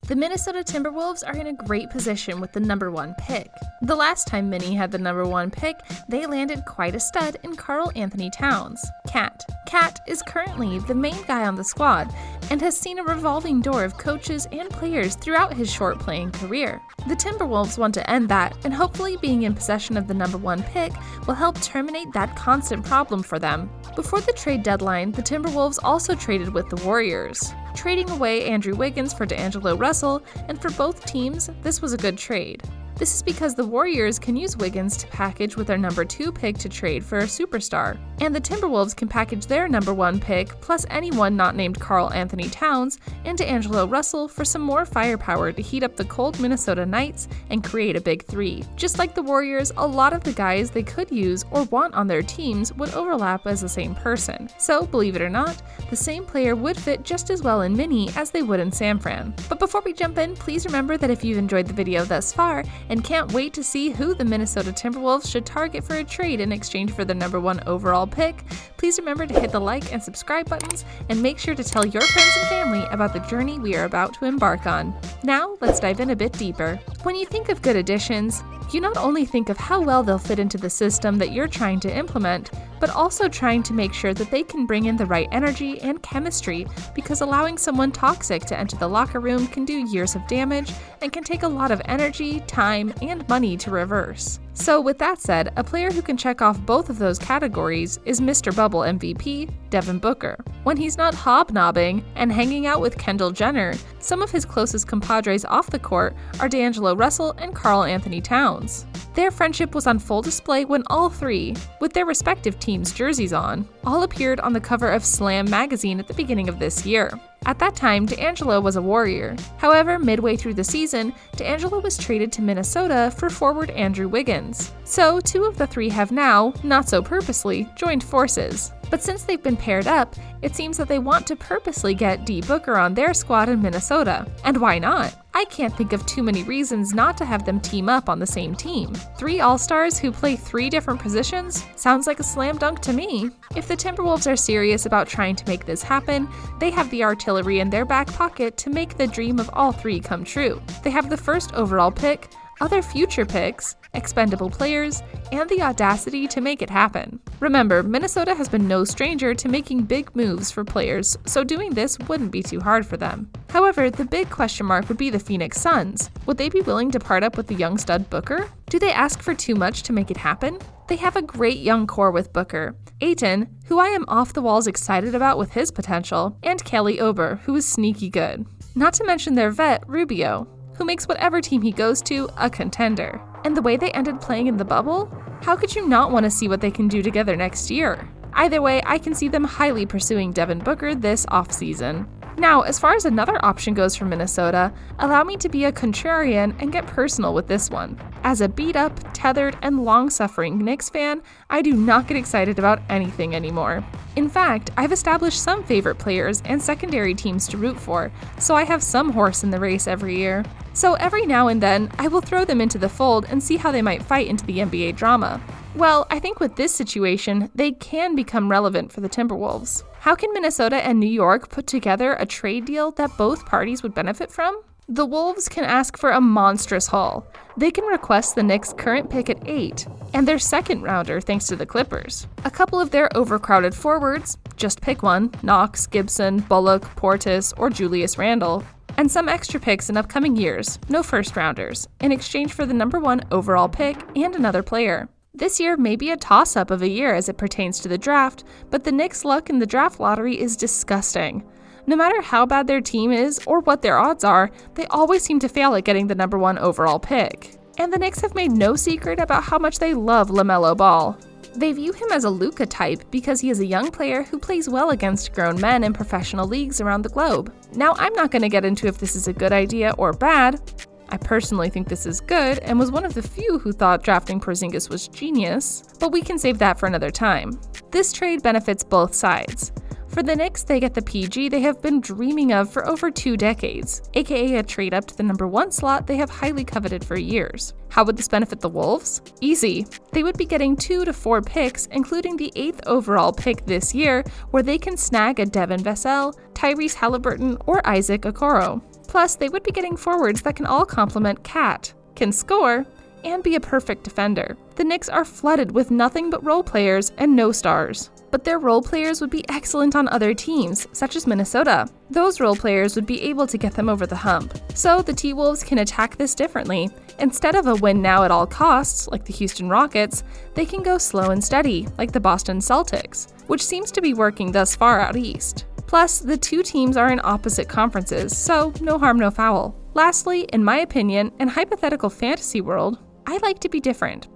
The Minnesota Timberwolves are in a great position with the number 1 pick. The last time Minnie had the number 1 pick, they landed quite a stud in Karl Anthony Towns, Cat. Cat is currently the main guy on the squad and has seen a revolving door of coaches and players throughout his short playing career. The Timberwolves want to end that, and hopefully being in possession of the number 1 pick will help terminate that constant problem for them. Before the trade deadline, the Timberwolves also traded with the Warriors, trading away Andrew Wiggins for D'Angelo Russell, and for both teams, this was a good trade. This is because the Warriors can use Wiggins to package with their number 2 pick to trade for a superstar, and the Timberwolves can package their number 1 pick plus anyone not named Karl Anthony Towns and D'Angelo Russell for some more firepower to heat up the cold Minnesota nights and create a big 3. Just like the Warriors, a lot of the guys they could use or want on their teams would overlap as the same person. So, believe it or not, the same player would fit just as well in Minnie as they would in San Fran. But before we jump in, please remember that if you've enjoyed the video thus far and can't wait to see who the Minnesota Timberwolves should target for a trade in exchange for their number 1 overall pick, please remember to hit the like and subscribe buttons and make sure to tell your friends and family about the journey we are about to embark on. Now, let's dive in a bit deeper. When you think of good additions, you not only think of how well they'll fit into the system that you're trying to implement, but also trying to make sure that they can bring in the right energy and chemistry, because allowing someone toxic to enter the locker room can do years of damage and can take a lot of energy, time, and money to reverse. So with that said, a player who can check off both of those categories is Mr. Bubble MVP, Devin Booker. When he's not hobnobbing and hanging out with Kendall Jenner, some of his closest compadres off the court are D'Angelo Russell and Karl Anthony Towns. Their friendship was on full display when all three, with their respective teams' jerseys on, all appeared on the cover of Slam magazine at the beginning of this year. At that time, D'Angelo was a Warrior. However, midway through the season, D'Angelo was traded to Minnesota for forward Andrew Wiggins. So, 2 of the 3 have now, not so purposely, joined forces. But since they've been paired up, it seems that they want to purposely get D. Booker on their squad in Minnesota. And why not? I can't think of too many reasons not to have them team up on the same team. 3 All-Stars who play 3 different positions? Sounds like a slam dunk to me. If the Timberwolves are serious about trying to make this happen, they have the artillery in their back pocket to make the dream of all 3 come true. They have the first overall pick, other future picks, expendable players, and the audacity to make it happen. Remember, Minnesota has been no stranger to making big moves for players, so doing this wouldn't be too hard for them. However, the big question mark would be the Phoenix Suns. Would they be willing to part up with the young stud Booker? Do they ask for too much to make it happen? They have a great young core with Booker, Ayton, who I am off the walls excited about with his potential, and Kelly Oubre, who is sneaky good. Not to mention their vet, Rubio, who makes whatever team he goes to a contender. And the way they ended playing in the bubble? How could you not want to see what they can do together next year? Either way, I can see them highly pursuing Devin Booker this offseason. Now, as far as another option goes for Minnesota, allow me to be a contrarian and get personal with this one. As a beat-up, tethered, and long-suffering Knicks fan, I do not get excited about anything anymore. In fact, I've established some favorite players and secondary teams to root for, so I have some horse in the race every year. So every now and then, I will throw them into the fold and see how they might fight into the NBA drama. Well, I think with this situation, they can become relevant for the Timberwolves. How can Minnesota and New York put together a trade deal that both parties would benefit from? The Wolves can ask for a monstrous haul. They can request the Knicks' current pick at 8, and their second rounder thanks to the Clippers. A couple of their overcrowded forwards, just pick one, Knox, Gibson, Bullock, Portis, or Julius Randle, and some extra picks in upcoming years, no first rounders, in exchange for the number 1 overall pick and another player. This year may be a toss-up of a year as it pertains to the draft, but the Knicks' luck in the draft lottery is disgusting. No matter how bad their team is or what their odds are, they always seem to fail at getting the number 1 overall pick. And the Knicks have made no secret about how much they love LaMelo Ball. They view him as a Luka type because he is a young player who plays well against grown men in professional leagues around the globe. Now, I'm not going to get into if this is a good idea or bad. I personally think this is good and was one of the few who thought drafting Porzingis was genius, but we can save that for another time. This trade benefits both sides. For the Knicks, they get the PG they have been dreaming of for over 2 decades, aka a trade up to the number 1 slot they have highly coveted for years. How would this benefit the Wolves? Easy. They would be getting 2 to 4 picks, including the 8th overall pick this year, where they can snag a Devin Vassell, Tyrese Halliburton, or Isaac Okoro. Plus, they would be getting forwards that can all complement Cat, can score, and be a perfect defender. The Knicks are flooded with nothing but role players and no stars. But their role players would be excellent on other teams, such as Minnesota. Those role players would be able to get them over the hump. So the T-Wolves can attack this differently. Instead of a win now at all costs, like the Houston Rockets, they can go slow and steady, like the Boston Celtics, which seems to be working thus far out east. Plus, the two teams are in opposite conferences, so no harm, no foul. Lastly, in my opinion, in hypothetical fantasy world, I like to be different.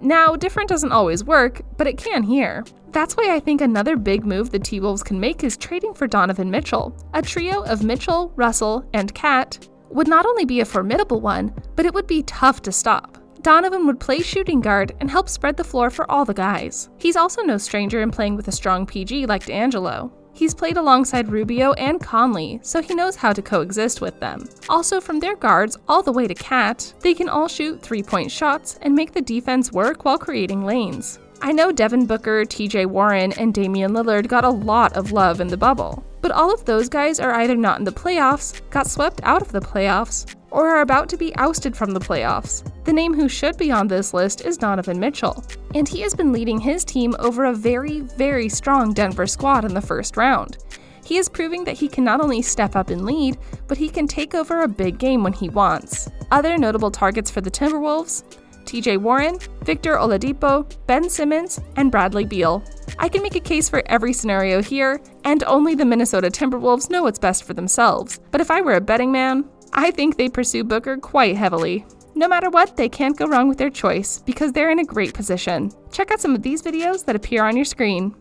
Now, different doesn't always work, but it can here. That's why I think another big move the T-Wolves can make is trading for Donovan Mitchell. A trio of Mitchell, Russell, and Cat would not only be a formidable one, but it would be tough to stop. Donovan would play shooting guard and help spread the floor for all the guys. He's also no stranger in playing with a strong PG like D'Angelo. He's played alongside Rubio and Conley, so he knows how to coexist with them. Also, from their guards all the way to Cat, they can all shoot three-point shots and make the defense work while creating lanes. I know Devin Booker, TJ Warren, and Damian Lillard got a lot of love in the bubble, but all of those guys are either not in the playoffs, got swept out of the playoffs, or are about to be ousted from the playoffs. The name who should be on this list is Donovan Mitchell, and he has been leading his team over a very, very strong Denver squad in the first round. He is proving that he can not only step up and lead, but he can take over a big game when he wants. Other notable targets for the Timberwolves: TJ Warren, Victor Oladipo, Ben Simmons, and Bradley Beal. I can make a case for every scenario here, and only the Minnesota Timberwolves know what's best for themselves. But if I were a betting man, I think they pursue Booker quite heavily. No matter what, they can't go wrong with their choice, because they're in a great position. Check out some of these videos that appear on your screen.